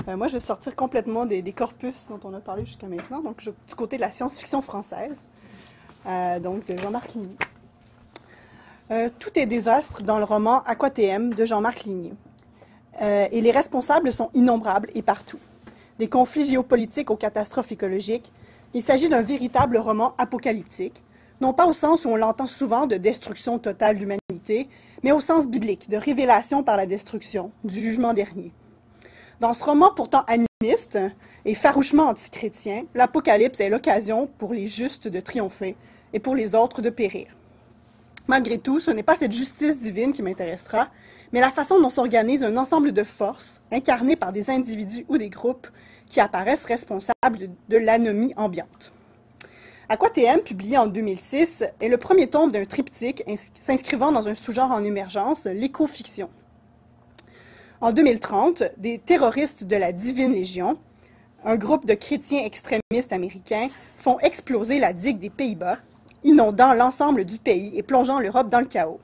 Moi, je vais sortir complètement des corpus dont on a parlé jusqu'à maintenant, donc du côté de la science-fiction française, donc de Jean-Marc Ligny. Tout est désastre dans le roman Aquatm de Jean-Marc Ligny. Et les responsables sont innombrables et partout. Des conflits géopolitiques aux catastrophes écologiques, il s'agit d'un véritable roman apocalyptique, non pas au sens où on l'entend souvent de destruction totale de l'humanité, mais au sens biblique, de révélation par la destruction, du jugement dernier. Dans ce roman pourtant animiste et farouchement antichrétien, l'Apocalypse est l'occasion pour les justes de triompher et pour les autres de périr. Malgré tout, ce n'est pas cette justice divine qui m'intéressera, mais la façon dont s'organise un ensemble de forces, incarnées par des individus ou des groupes, qui apparaissent responsables de l'anomie ambiante. Aquatm, publié en 2006, est le premier tome d'un triptyque s'inscrivant dans un sous-genre en émergence, l'éco-fiction. En 2030, des terroristes de la Divine Légion, un groupe de chrétiens extrémistes américains, font exploser la digue des Pays-Bas, inondant l'ensemble du pays et plongeant l'Europe dans le chaos.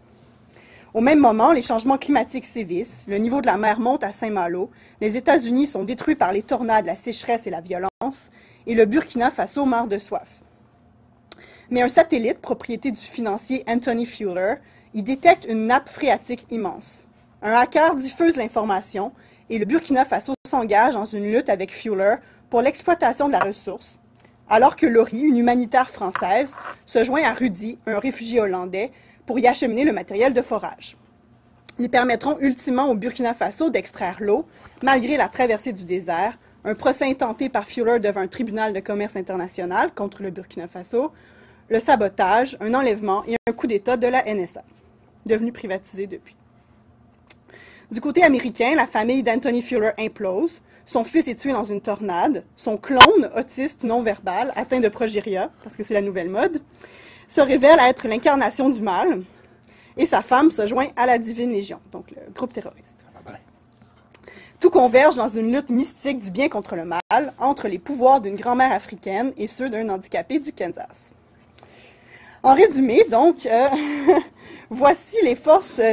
Au même moment, les changements climatiques sévissent, le niveau de la mer monte à Saint-Malo, les États-Unis sont détruits par les tornades, la sécheresse et la violence, et le Burkina Faso meurt de soif. Mais un satellite, propriété du financier Anthony Fuller, y détecte une nappe phréatique immense. Un hacker diffuse l'information et le Burkina Faso s'engage dans une lutte avec Fuller pour l'exploitation de la ressource, alors que Laurie, une humanitaire française, se joint à Rudy, un réfugié hollandais, pour y acheminer le matériel de forage. Ils permettront ultimement au Burkina Faso d'extraire l'eau, malgré la traversée du désert, un procès intenté par Fuller devant un tribunal de commerce international contre le Burkina Faso, le sabotage, un enlèvement et un coup d'État de la NSA, devenu privatisé depuis. Du côté américain, la famille d'Anthony Fuller implose, son fils est tué dans une tornade, son clone, autiste non-verbal, atteint de progéria, parce que c'est la nouvelle mode, se révèle être l'incarnation du mal, et sa femme se joint à la Divine Légion, donc le groupe terroriste. Tout converge dans une lutte mystique du bien contre le mal, entre les pouvoirs d'une grand-mère africaine et ceux d'un handicapé du Kansas. En résumé, donc, voici les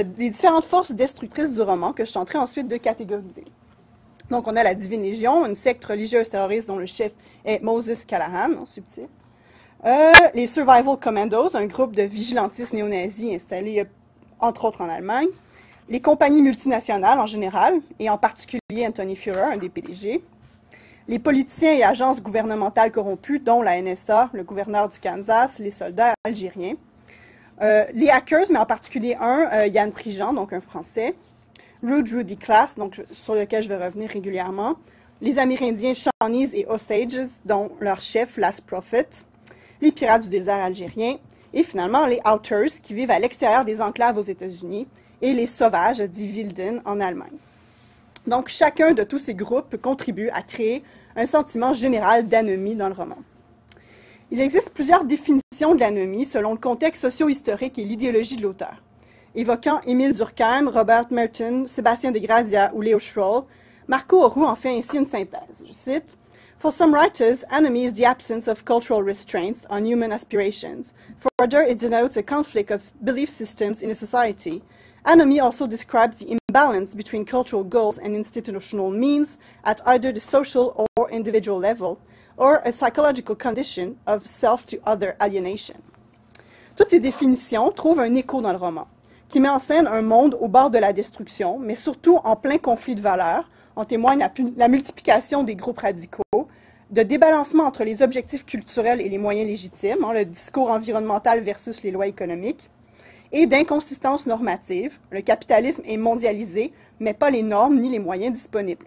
différentes forces destructrices du roman que je tenterai ensuite de catégoriser. Donc, on a la Divine Légion, une secte religieuse terroriste dont le chef est Moses Callahan, en subtil. Les Survival Commandos, un groupe de vigilantistes néo-nazis installés, entre autres, en Allemagne. Les compagnies multinationales en général, et en particulier Anthony Fuller, un des PDG. Les politiciens et agences gouvernementales corrompus, dont la NSA, le gouverneur du Kansas, les soldats algériens. Les hackers, mais en particulier Yann Prigent, donc un Français. Rudy Class, donc sur lequel je vais revenir régulièrement. Les Amérindiens Shawnees et Osages, dont leur chef, Last Prophet. Les pirates du désert algérien. Et finalement, les Outers, qui vivent à l'extérieur des enclaves aux États-Unis. Et les sauvages, dits Wilden, en Allemagne. Donc, chacun de tous ces groupes contribue à créer un sentiment général d'anomie dans le roman. Il existe plusieurs définitions de l'anomie selon le contexte socio-historique et l'idéologie de l'auteur. Évoquant Émile Durkheim, Robert Merton, Sébastien Desgradia ou Léo Schroll, Marco Auroux en fait ainsi une synthèse. Je cite, « For some writers, anomie is the absence of cultural restraints on human aspirations. For others, it denotes a conflict of belief systems in a society. Anomie also describes the imbalance between cultural goals and institutional means at either the social or individual level, or a psychological condition of self-to-other alienation. » Toutes ces définitions trouvent un écho dans le roman, qui met en scène un monde au bord de la destruction, mais surtout en plein conflit de valeurs. En témoigne la multiplication des groupes radicaux, de débalancement entre les objectifs culturels et les moyens légitimes, le discours environnemental versus les lois économiques, et d'inconsistances normatives. Le capitalisme est mondialisé, mais pas les normes ni les moyens disponibles.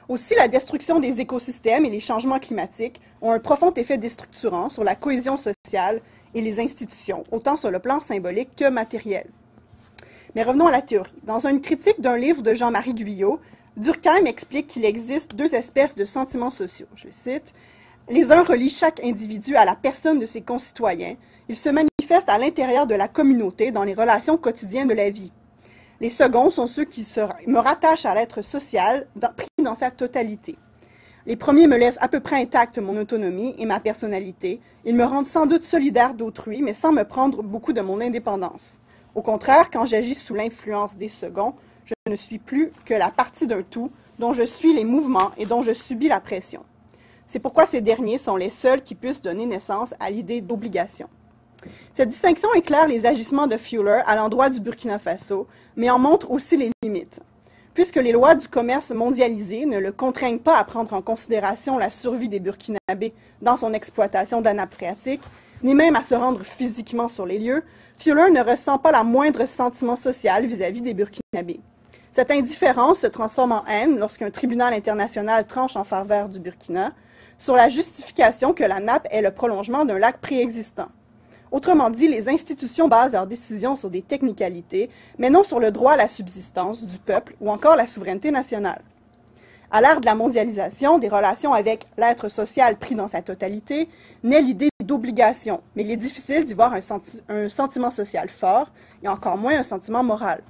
Aussi, la destruction des écosystèmes et les changements climatiques ont un profond effet déstructurant sur la cohésion sociale et les institutions, autant sur le plan symbolique que matériel. Mais revenons à la théorie. Dans une critique d'un livre de Jean-Marie Guyot, Durkheim explique qu'il existe deux espèces de sentiments sociaux. Je cite, « Les uns relient chaque individu à la personne de ses concitoyens. Ils se manifestent à l'intérieur de la communauté dans les relations quotidiennes de la vie. Les seconds sont ceux qui me rattachent à l'être social, pris dans sa totalité. Les premiers me laissent à peu près intacte mon autonomie et ma personnalité. Ils me rendent sans doute solidaire d'autrui, mais sans me prendre beaucoup de mon indépendance. Au contraire, quand j'agis sous l'influence des seconds, je ne suis plus que la partie d'un tout dont je suis les mouvements et dont je subis la pression. C'est pourquoi ces derniers sont les seuls qui puissent donner naissance à l'idée d'obligation. Cette distinction éclaire les agissements de Fuller à l'endroit du Burkina Faso, mais en montre aussi les limites. Puisque les lois du commerce mondialisé ne le contraignent pas à prendre en considération la survie des Burkinabés dans son exploitation de la nappe phréatique, ni même à se rendre physiquement sur les lieux, Fuller ne ressent pas la moindre sentiment social vis-à-vis des Burkinabés. Cette indifférence se transforme en haine lorsqu'un tribunal international tranche en faveur du Burkina sur la justification que la nappe est le prolongement d'un lac préexistant. Autrement dit, les institutions basent leurs décisions sur des technicalités, mais non sur le droit à la subsistance du peuple ou encore la souveraineté nationale. À l'ère de la mondialisation, des relations avec l'être social pris dans sa totalité, naît l'idée d'obligation, mais il est difficile d'y voir un sentiment social fort et encore moins un sentiment moral.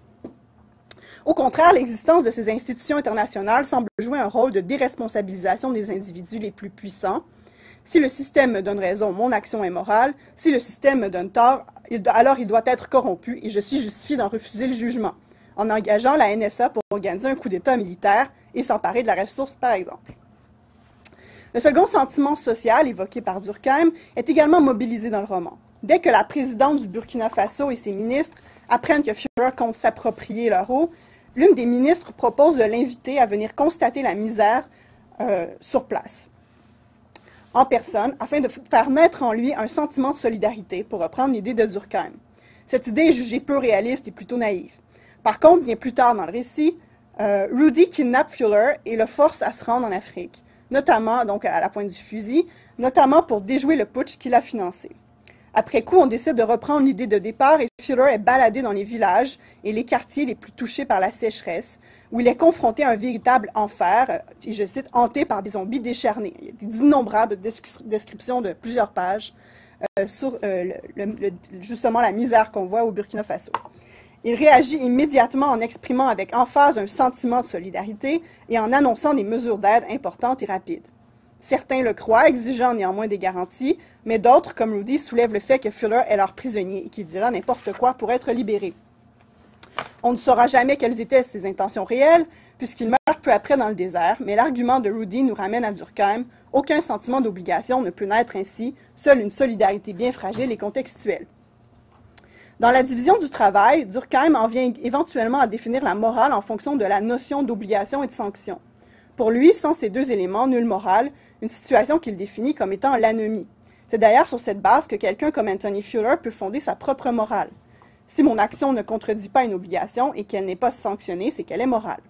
Au contraire, l'existence de ces institutions internationales semble jouer un rôle de déresponsabilisation des individus les plus puissants. Si le système me donne raison, mon action est morale. Si le système me donne tort, alors il doit être corrompu et je suis justifié d'en refuser le jugement, en engageant la NSA pour organiser un coup d'État militaire et s'emparer de la ressource, par exemple. Le second sentiment social évoqué par Durkheim est également mobilisé dans le roman. Dès que la présidente du Burkina Faso et ses ministres apprennent que Führer compte s'approprier leur eau, l'une des ministres propose de l'inviter à venir constater la misère sur place, en personne, afin de faire naître en lui un sentiment de solidarité, pour reprendre l'idée de Durkheim. Cette idée est jugée peu réaliste et plutôt naïve. Par contre, bien plus tard dans le récit, Rudy kidnappe Fuller et le force à se rendre en Afrique, notamment donc à la pointe du fusil, notamment pour déjouer le putsch qu'il a financé. Après coup, on décide de reprendre l'idée de départ et Fuller est baladé dans les villages et les quartiers les plus touchés par la sécheresse, où il est confronté à un véritable enfer, et je cite, hanté par des zombies décharnés. Il y a d'innombrables descriptions de plusieurs pages sur justement la misère qu'on voit au Burkina Faso. Il réagit immédiatement en exprimant avec emphase un sentiment de solidarité et en annonçant des mesures d'aide importantes et rapides. Certains le croient, exigeant néanmoins des garanties, mais d'autres, comme Rudy, soulèvent le fait que Fuller est leur prisonnier et qu'il dira n'importe quoi pour être libéré. On ne saura jamais quelles étaient ses intentions réelles, puisqu'il meurt peu après dans le désert, mais l'argument de Rudy nous ramène à Durkheim. Aucun sentiment d'obligation ne peut naître ainsi, seule une solidarité bien fragile et contextuelle. Dans la division du travail, Durkheim en vient éventuellement à définir la morale en fonction de la notion d'obligation et de sanction. Pour lui, sans ces deux éléments, nulle morale, une situation qu'il définit comme étant l'anomie. C'est d'ailleurs sur cette base que quelqu'un comme Anthony Fuller peut fonder sa propre morale. Si mon action ne contredit pas une obligation et qu'elle n'est pas sanctionnée, c'est qu'elle est morale.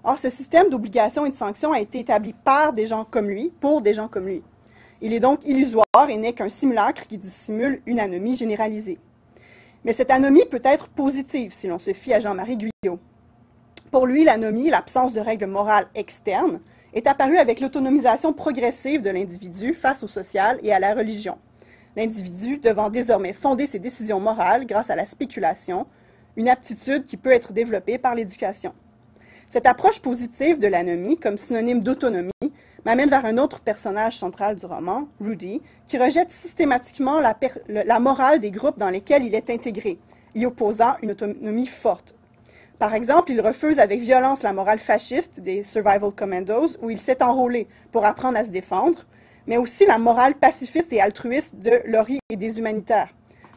Or, ce système d'obligation et de sanction a été établi par des gens comme lui, pour des gens comme lui. Il est donc illusoire et n'est qu'un simulacre qui dissimule une anomie généralisée. Mais cette anomie peut être positive si l'on se fie à Jean-Marie Guyot. Pour lui, l'anomie, l'absence de règles morales externes, est apparue avec l'autonomisation progressive de l'individu face au social et à la religion. L'individu devant désormais fonder ses décisions morales grâce à la spéculation, une aptitude qui peut être développée par l'éducation. Cette approche positive de l'anomie, comme synonyme d'autonomie, m'amène vers un autre personnage central du roman, Rudy, qui rejette systématiquement la morale des groupes dans lesquels il est intégré, y opposant une autonomie forte. Par exemple, il refuse avec violence la morale fasciste des Survival Commandos, où il s'est enrôlé pour apprendre à se défendre, mais aussi la morale pacifiste et altruiste de Laurie et des humanitaires,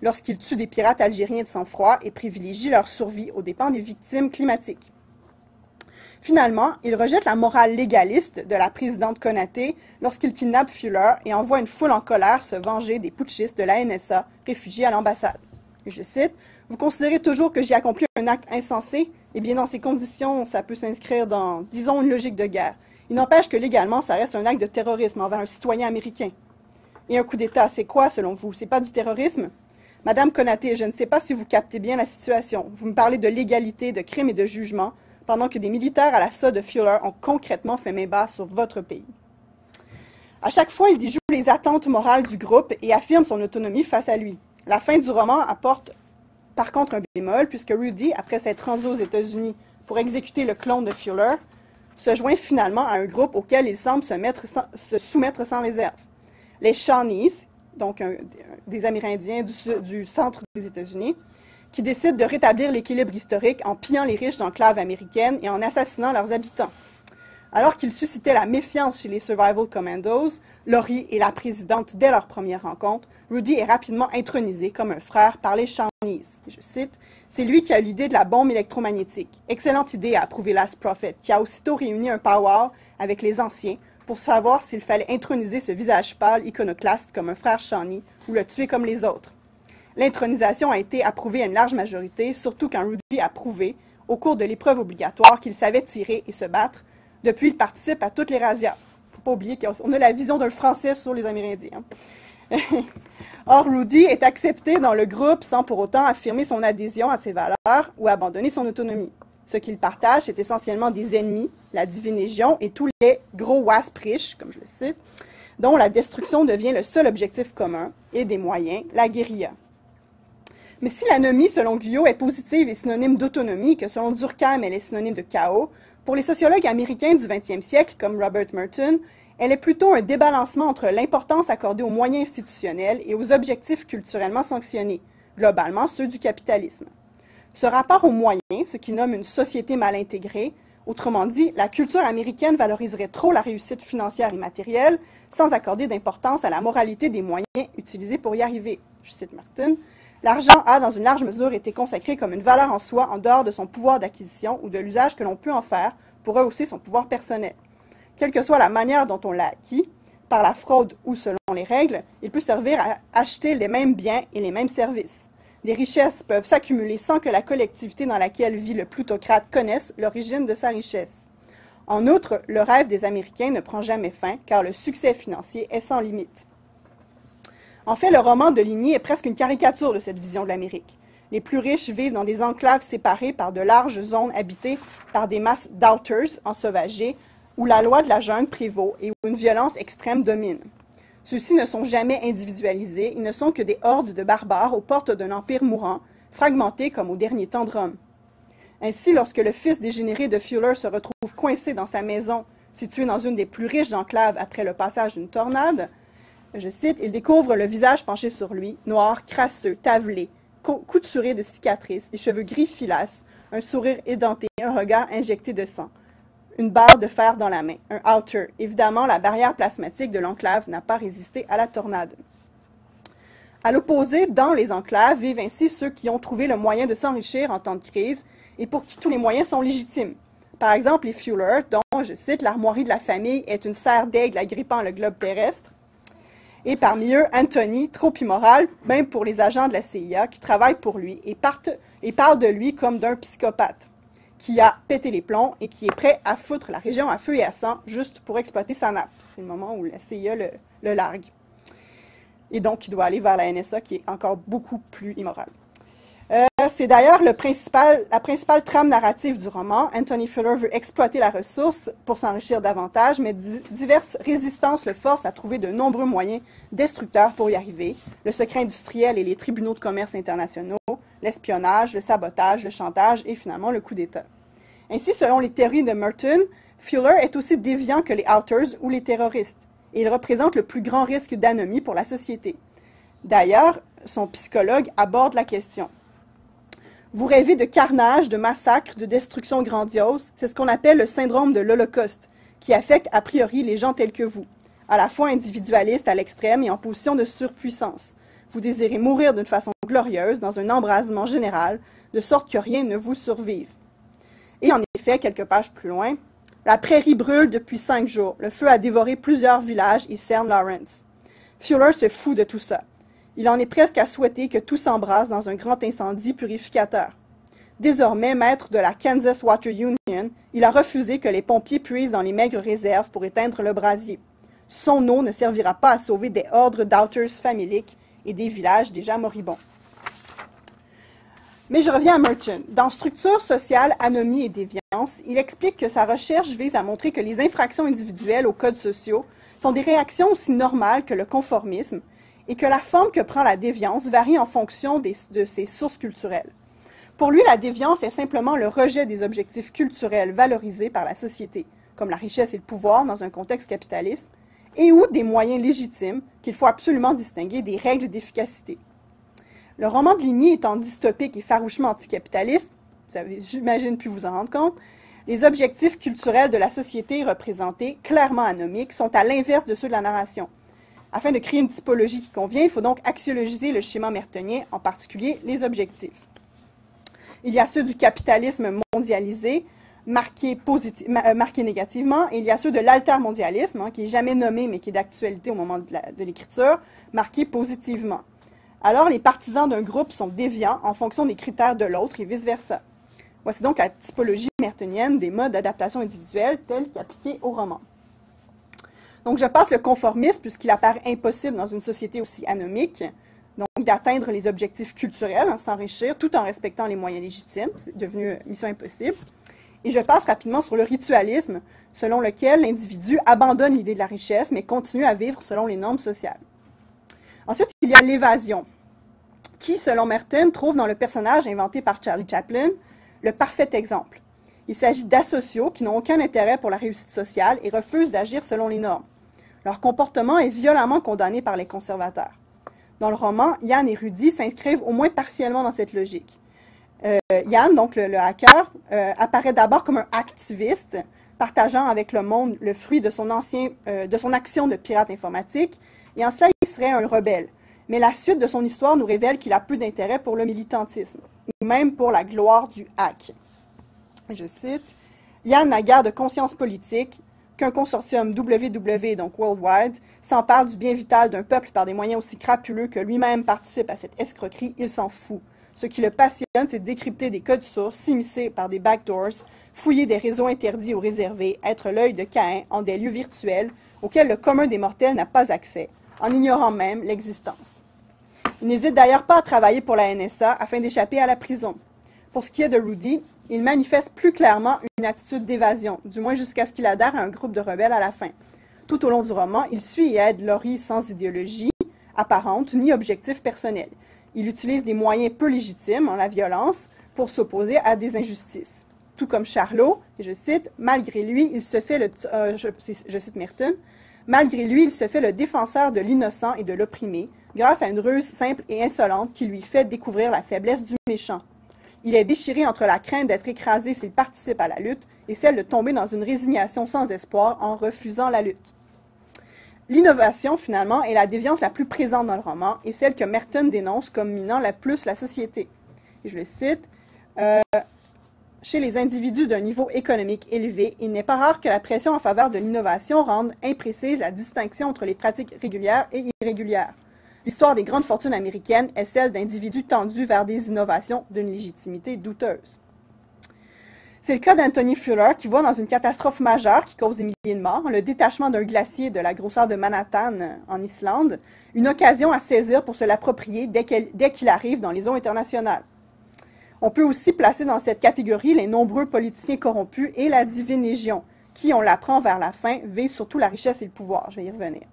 lorsqu'il tue des pirates algériens de sang-froid et privilégie leur survie aux dépens des victimes climatiques. Finalement, il rejette la morale légaliste de la présidente Konaté lorsqu'il kidnappe Fuller et envoie une foule en colère se venger des putschistes de la NSA réfugiés à l'ambassade. Et je cite, « Vous considérez toujours que j'ai accompli un acte insensé? Eh bien, dans ces conditions, ça peut s'inscrire dans, disons, une logique de guerre. Il n'empêche que légalement, ça reste un acte de terrorisme envers un citoyen américain. Et un coup d'État, c'est quoi, selon vous? C'est pas du terrorisme? Madame Konaté, je ne sais pas si vous captez bien la situation. Vous me parlez de légalité, de crime et de jugement, pendant que des militaires à la solde de Fuller ont concrètement fait main basse sur votre pays. » À chaque fois, il déjoue les attentes morales du groupe et affirme son autonomie face à lui. La fin du roman apporte par contre un bémol, puisque Rudy, après s'être rendu aux États-Unis pour exécuter le clone de Fuller, se joint finalement à un groupe auquel il semble se soumettre sans réserve. Les Shawnees, donc des Amérindiens du centre des États-Unis, qui décident de rétablir l'équilibre historique en pillant les riches enclaves américaines et en assassinant leurs habitants. Alors qu'il suscitait la méfiance chez les Survival Commandos, Laurie est la présidente dès leur première rencontre. Rudy est rapidement intronisé comme un frère par les Shawnees. Je cite, « C'est lui qui a eu l'idée de la bombe électromagnétique. Excellente idée, a approuvé Last Prophet, qui a aussitôt réuni un powwow avec les anciens pour savoir s'il fallait introniser ce visage pâle iconoclaste comme un frère Shawnee ou le tuer comme les autres. L'intronisation a été approuvée à une large majorité, surtout quand Rudy a prouvé, au cours de l'épreuve obligatoire, qu'il savait tirer et se battre. Depuis, il participe à toutes les razzias. Faut pas oublier qu'on a la vision d'un Français sur les Amérindiens. Or, Rudy est accepté dans le groupe sans pour autant affirmer son adhésion à ses valeurs ou abandonner son autonomie. Ce qu'il partage, c'est essentiellement des ennemis, la Divine Légion et tous les gros wasps riches, comme je le cite, dont la destruction devient le seul objectif commun, et des moyens, la guérilla. Mais si l'anomie, selon Guyot, est positive et synonyme d'autonomie, que selon Durkheim, elle est synonyme de chaos, pour les sociologues américains du 20e siècle, comme Robert Merton, elle est plutôt un débalancement entre l'importance accordée aux moyens institutionnels et aux objectifs culturellement sanctionnés, globalement ceux du capitalisme. Ce rapport aux moyens, ce qu'il nomme une société mal intégrée, autrement dit, la culture américaine valoriserait trop la réussite financière et matérielle sans accorder d'importance à la moralité des moyens utilisés pour y arriver. Je cite Merton. L'argent a, dans une large mesure, été consacré comme une valeur en soi en dehors de son pouvoir d'acquisition ou de l'usage que l'on peut en faire pour rehausser son pouvoir personnel. Quelle que soit la manière dont on l'a acquis, par la fraude ou selon les règles, il peut servir à acheter les mêmes biens et les mêmes services. Des richesses peuvent s'accumuler sans que la collectivité dans laquelle vit le plutocrate connaisse l'origine de sa richesse. En outre, le rêve des Américains ne prend jamais fin, car le succès financier est sans limite. En fait, le roman de Ligny est presque une caricature de cette vision de l'Amérique. Les plus riches vivent dans des enclaves séparées par de larges zones habitées par des masses d'outers ensauvagés, où la loi de la jungle prévaut et où une violence extrême domine. Ceux-ci ne sont jamais individualisés, ils ne sont que des hordes de barbares aux portes d'un empire mourant, fragmentés comme au dernier temps de Rome. Ainsi, lorsque le fils dégénéré de Fuller se retrouve coincé dans sa maison, située dans une des plus riches enclaves après le passage d'une tornade, je cite, « Il découvre le visage penché sur lui, noir, crasseux, tavelé, couturé de cicatrices, les cheveux gris filasses, un sourire édenté, un regard injecté de sang. Une barre de fer dans la main, un outer. Évidemment, la barrière plasmatique de l'enclave n'a pas résisté à la tornade. » À l'opposé, dans les enclaves vivent ainsi ceux qui ont trouvé le moyen de s'enrichir en temps de crise et pour qui tous les moyens sont légitimes. Par exemple, les Fuller, dont, je cite, « l'armoirie de la famille est une serre d'aigle agrippant le globe terrestre. » Et parmi eux, Anthony, trop immoral, même pour les agents de la CIA qui travaillent pour lui et parlent de lui comme d'un psychopathe qui a pété les plombs et qui est prêt à foutre la région à feu et à sang juste pour exploiter sa nappe. C'est le moment où la CIA le largue. Et donc, il doit aller vers la NSA qui est encore beaucoup plus immorale. C'est d'ailleurs la principale trame narrative du roman. Anthony Fuller veut exploiter la ressource pour s'enrichir davantage, mais diverses résistances le forcent à trouver de nombreux moyens destructeurs pour y arriver. Le secret industriel et les tribunaux de commerce internationaux, l'espionnage, le sabotage, le chantage et finalement le coup d'État. Ainsi, selon les théories de Merton, Fuller est aussi déviant que les outers ou les terroristes, et il représente le plus grand risque d'anomie pour la société. D'ailleurs, son psychologue aborde la question. Vous rêvez de carnage, de massacre, de destruction grandiose. C'est ce qu'on appelle le syndrome de l'Holocauste, qui affecte a priori les gens tels que vous, à la fois individualistes à l'extrême et en position de surpuissance. Vous désirez mourir d'une façon glorieuse, dans un embrasement général, de sorte que rien ne vous survive. Et en effet, quelques pages plus loin, la prairie brûle depuis 5 jours. Le feu a dévoré plusieurs villages et cerne Lawrence. Fuller se fout de tout ça. Il en est presque à souhaiter que tout s'embrase dans un grand incendie purificateur. Désormais maître de la Kansas Water Union, il a refusé que les pompiers puisent dans les maigres réserves pour éteindre le brasier. Son eau ne servira pas à sauver des ordres d'outers faméliques et des villages déjà moribonds. Mais je reviens à Merton. Dans Structure sociale, anomie et déviance, il explique que sa recherche vise à montrer que les infractions individuelles aux codes sociaux sont des réactions aussi normales que le conformisme, et que la forme que prend la déviance varie en fonction de ses sources culturelles. Pour lui, la déviance est simplement le rejet des objectifs culturels valorisés par la société, comme la richesse et le pouvoir dans un contexte capitaliste, et ou des moyens légitimes qu'il faut absolument distinguer des règles d'efficacité. Le roman de Ligny étant dystopique et farouchement anticapitaliste, vous avez, j'imagine, pu vous en rendre compte, Les objectifs culturels de la société représentés, clairement anomiques, sont à l'inverse de ceux de la narration. Afin de créer une typologie qui convient, il faut donc axiologiser le schéma mertonien, en particulier les objectifs. Il y a ceux du capitalisme mondialisé, marqués négativement, et il y a ceux de l'altermondialisme, qui n'est jamais nommé mais qui est d'actualité au moment de l'écriture, marqués positivement. Alors, les partisans d'un groupe sont déviants en fonction des critères de l'autre et vice-versa. Voici donc la typologie mertonienne des modes d'adaptation individuelle tels qu'appliqués au roman. Donc, je passe le conformisme puisqu'il apparaît impossible dans une société aussi anomique, donc d'atteindre les objectifs culturels, s'enrichir tout en respectant les moyens légitimes, c'est devenu mission impossible. Et je passe rapidement sur le ritualisme, selon lequel l'individu abandonne l'idée de la richesse, mais continue à vivre selon les normes sociales. Ensuite, il y a l'évasion, qui, selon Merton, trouve dans le personnage inventé par Charlie Chaplin le parfait exemple. Il s'agit d'asociaux qui n'ont aucun intérêt pour la réussite sociale et refusent d'agir selon les normes. Leur comportement est violemment condamné par les conservateurs. Dans le roman, Yann et Rudy s'inscrivent au moins partiellement dans cette logique. Yann, donc le hacker, apparaît d'abord comme un activiste, partageant avec le monde le fruit de son action de pirate informatique, et en cela, il serait un rebelle. Mais la suite de son histoire nous révèle qu'il a peu d'intérêt pour le militantisme, ou même pour la gloire du hack. Je cite, « Yann n'a guère de conscience politique qu'un consortium WW, donc Worldwide, s'empare du bien vital d'un peuple par des moyens aussi crapuleux que lui-même participe à cette escroquerie, il s'en fout. Ce qui le passionne, c'est de décrypter des codes sources, s'immiscer par des backdoors, fouiller des réseaux interdits ou réservés, être l'œil de Caïn en des lieux virtuels auxquels le commun des mortels n'a pas accès, en ignorant même l'existence. Il n'hésite d'ailleurs pas à travailler pour la NSA afin d'échapper à la prison. Pour ce qui est de Rudy, il manifeste plus clairement une attitude d'évasion, du moins jusqu'à ce qu'il adhère à un groupe de rebelles à la fin. Tout au long du roman, il suit et aide Laurie sans idéologie apparente ni objectif personnel. Il utilise des moyens peu légitimes, la violence, pour s'opposer à des injustices. Tout comme Charlot, et je cite, « Malgré lui, il se fait je cite Merton, « Malgré lui, il se fait le défenseur de l'innocent et de l'opprimé, grâce à une ruse simple et insolente qui lui fait découvrir la faiblesse du méchant. Il est déchiré entre la crainte d'être écrasé s'il participe à la lutte et celle de tomber dans une résignation sans espoir en refusant la lutte. » L'innovation, finalement, est la déviance la plus présente dans le roman et celle que Merton dénonce comme minant la plus la société. Et je le cite, chez les individus d'un niveau économique élevé, il n'est pas rare que la pression en faveur de l'innovation rende imprécise la distinction entre les pratiques régulières et irrégulières. L'histoire des grandes fortunes américaines est celle d'individus tendus vers des innovations d'une légitimité douteuse. C'est le cas d'Anthony Fuller qui voit dans une catastrophe majeure qui cause des milliers de morts, le détachement d'un glacier de la grosseur de Manhattan en Islande, une occasion à saisir pour se l'approprier dès qu'il arrive dans les eaux internationales. On peut aussi placer dans cette catégorie les nombreux politiciens corrompus et la divine légion, qui, on l'apprend vers la fin, visent surtout la richesse et le pouvoir. Je vais y revenir.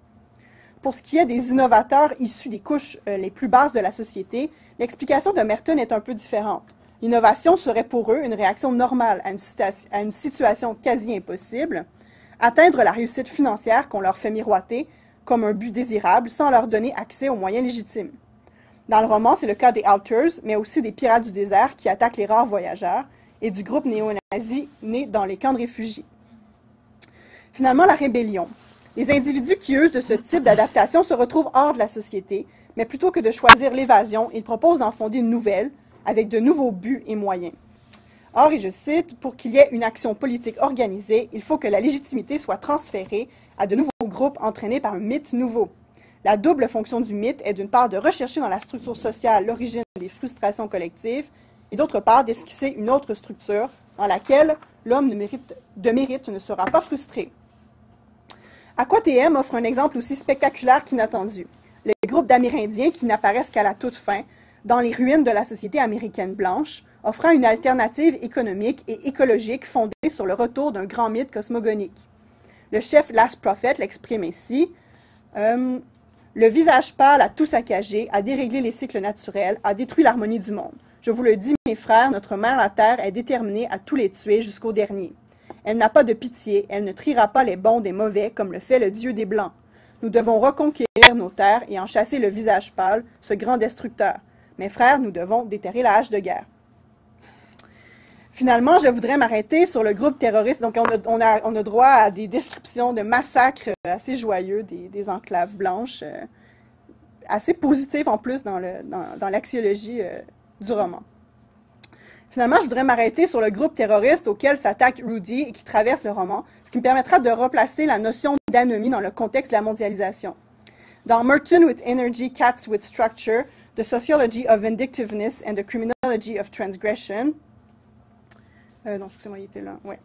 Pour ce qui est des innovateurs issus des couches les plus basses de la société, l'explication de Merton est un peu différente. L'innovation serait pour eux une réaction normale à une situation quasi impossible, atteindre la réussite financière qu'on leur fait miroiter comme un but désirable sans leur donner accès aux moyens légitimes. Dans le roman, c'est le cas des Outers, mais aussi des pirates du désert qui attaquent les rares voyageurs et du groupe néo-nazi né dans les camps de réfugiés. Finalement, la rébellion. Les individus qui usent de ce type d'adaptation se retrouvent hors de la société, mais plutôt que de choisir l'évasion, ils proposent d'en fonder une nouvelle, avec de nouveaux buts et moyens. Or, et je cite, « Pour qu'il y ait une action politique organisée, il faut que la légitimité soit transférée à de nouveaux groupes entraînés par un mythe nouveau. La double fonction du mythe est d'une part de rechercher dans la structure sociale l'origine des frustrations collectives et d'autre part d'esquisser une autre structure dans laquelle l'homme de mérite ne sera pas frustré. » Aqua-TM offre un exemple aussi spectaculaire qu'inattendu. Les groupes d'Amérindiens qui n'apparaissent qu'à la toute fin, dans les ruines de la société américaine blanche, offrant une alternative économique et écologique fondée sur le retour d'un grand mythe cosmogonique. Le chef Last Prophet l'exprime ainsi, le visage pâle a tout saccagé, a déréglé les cycles naturels, a détruit l'harmonie du monde. Je vous le dis, mes frères, notre mère la terre est déterminée à tous les tuer jusqu'au dernier. Elle n'a pas de pitié, elle ne triera pas les bons des mauvais comme le fait le Dieu des Blancs. Nous devons reconquérir nos terres et en chasser le visage pâle, ce grand destructeur. Mes frères, nous devons déterrer la hache de guerre. Finalement, je voudrais m'arrêter sur le groupe terroriste. Donc, on a droit à des descriptions de massacres assez joyeux des enclaves blanches, assez positives en plus dans l'axiologie du roman. Finalement, je voudrais m'arrêter sur le groupe terroriste auquel s'attaque Rudy et qui traverse le roman, ce qui me permettra de replacer la notion d'anomie dans le contexte de la mondialisation. Dans Merton with Energy, Cats with Structure, The Sociology of Vindictiveness and the Criminology of Transgression, non, excusez-moi, il était là, ouais.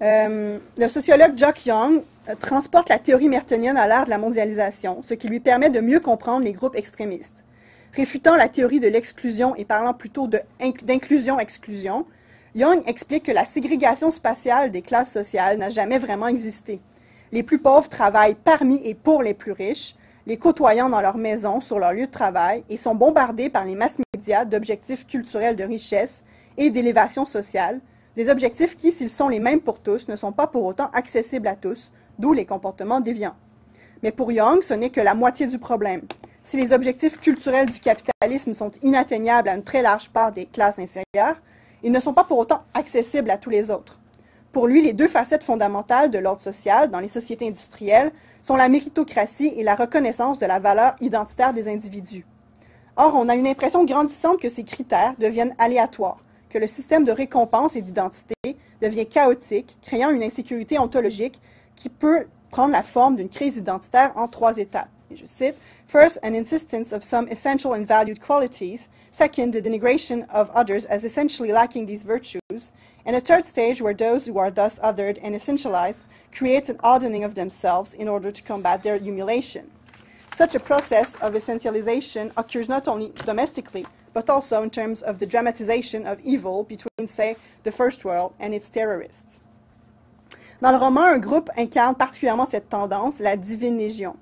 Le sociologue Jock Young transporte la théorie mertonienne à l'ère de la mondialisation, ce qui lui permet de mieux comprendre les groupes extrémistes. Réfutant la théorie de l'exclusion et parlant plutôt d'inclusion-exclusion, Young explique que la ségrégation spatiale des classes sociales n'a jamais vraiment existé. Les plus pauvres travaillent parmi et pour les plus riches, les côtoyant dans leur maison, sur leur lieu de travail, et sont bombardés par les masses médias d'objectifs culturels de richesse et d'élévation sociale, des objectifs qui, s'ils sont les mêmes pour tous, ne sont pas pour autant accessibles à tous, d'où les comportements déviants. Mais pour Young, ce n'est que la moitié du problème. Si les objectifs culturels du capitalisme sont inatteignables à une très large part des classes inférieures, ils ne sont pas pour autant accessibles à tous les autres. Pour lui, les deux facettes fondamentales de l'ordre social dans les sociétés industrielles sont la méritocratie et la reconnaissance de la valeur identitaire des individus. Or, on a une impression grandissante que ces critères deviennent aléatoires, que le système de récompense et d'identité devient chaotique, créant une insécurité ontologique qui peut prendre la forme d'une crise identitaire en 3 étapes. Et je cite, « First, an insistence of some essential and valued qualities. Second, the denigration of others as essentially lacking these virtues. And a third stage where those who are thus othered and essentialized create an hardening of themselves in order to combat their humiliation. Such a process of essentialization occurs not only domestically, but also in terms of the dramatization of evil between, say, the first world and its terrorists. » Dans le roman, un groupe incarne particulièrement cette tendance, la Divine Légion.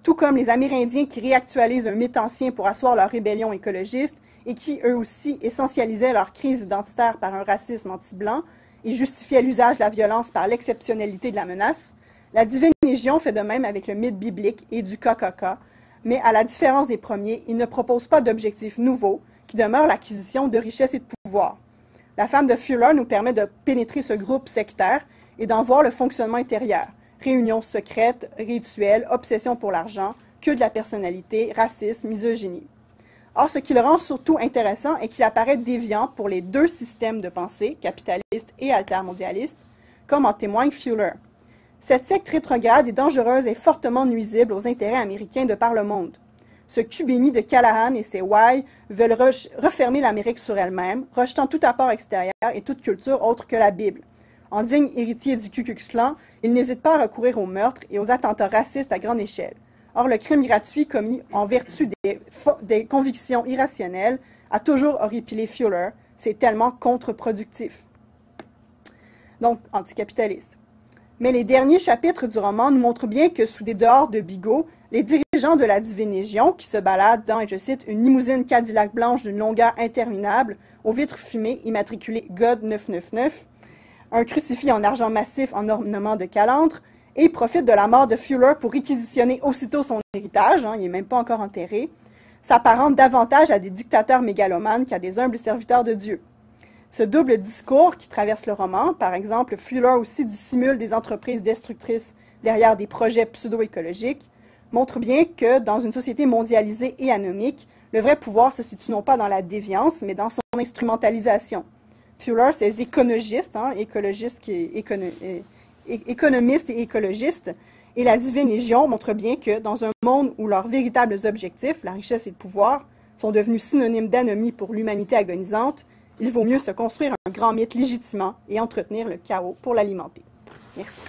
Tout comme les Amérindiens qui réactualisent un mythe ancien pour asseoir leur rébellion écologiste et qui, eux aussi, essentialisaient leur crise identitaire par un racisme anti-blanc et justifiaient l'usage de la violence par l'exceptionnalité de la menace, la Divine Légion fait de même avec le mythe biblique et du KKK, mais à la différence des premiers, il ne propose pas d'objectifs nouveaux qui demeurent l'acquisition de richesses et de pouvoir. La femme de Fuller nous permet de pénétrer ce groupe sectaire et d'en voir le fonctionnement intérieur. Réunions secrètes, rituels, obsession pour l'argent, queue de la personnalité, racisme, misogynie. Or, ce qui le rend surtout intéressant est qu'il apparaît déviant pour les deux systèmes de pensée, capitaliste et altermondialiste, comme en témoigne Fuller. Cette secte rétrograde est dangereuse et fortement nuisible aux intérêts américains de par le monde. Ce Cubini de Callahan et ses Why veulent refermer l'Amérique sur elle-même, rejetant tout apport extérieur et toute culture autre que la Bible. En digne héritier du Ku Klux Klan, il n'hésite pas à recourir aux meurtres et aux attentats racistes à grande échelle. Or, le crime gratuit commis en vertu des convictions irrationnelles a toujours horripilé Fuller. C'est tellement contre-productif. Donc, anticapitaliste. Mais les derniers chapitres du roman nous montrent bien que, sous des dehors de bigots, les dirigeants de la Divine Légion, qui se baladent dans, et je cite, une limousine Cadillac blanche d'une longueur interminable, aux vitres fumées immatriculées God 999, un crucifix en argent massif en ornement de calandre, et profite de la mort de Fuller pour réquisitionner aussitôt son héritage, il n'est même pas encore enterré, s'apparente davantage à des dictateurs mégalomanes qu'à des humbles serviteurs de Dieu. Ce double discours qui traverse le roman, par exemple, Fuller aussi dissimule des entreprises destructrices derrière des projets pseudo-écologiques, montre bien que, dans une société mondialisée et anomique, le vrai pouvoir se situe non pas dans la déviance, mais dans son instrumentalisation. Fuller, ces économistes, économistes et écologistes, et la Divine Légion montrent bien que, dans un monde où leurs véritables objectifs, la richesse et le pouvoir, sont devenus synonymes d'anomie pour l'humanité agonisante, il vaut mieux se construire un grand mythe légitimant et entretenir le chaos pour l'alimenter. Merci.